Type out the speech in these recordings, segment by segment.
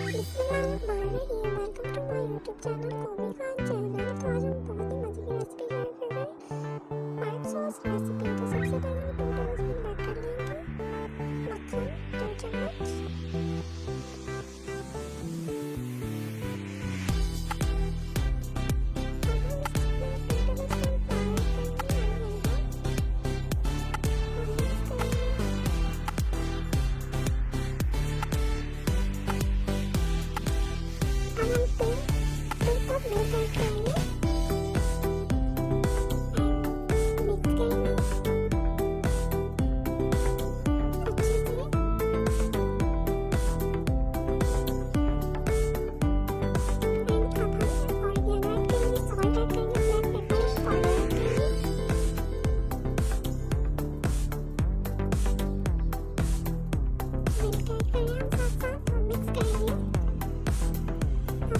Welcome to my YouTube channel Komi Khan channel. तो आज हम बहुत ही मजे की रेसिपी शेयर कर रहे हैं, व्हाइट सॉस रेसिपी। तो सबसे पहले हम 2 टेबलस्पून बटर लेंगे, मक्खन 2 चम्मच,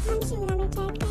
हम शिमला मिर्च ऐड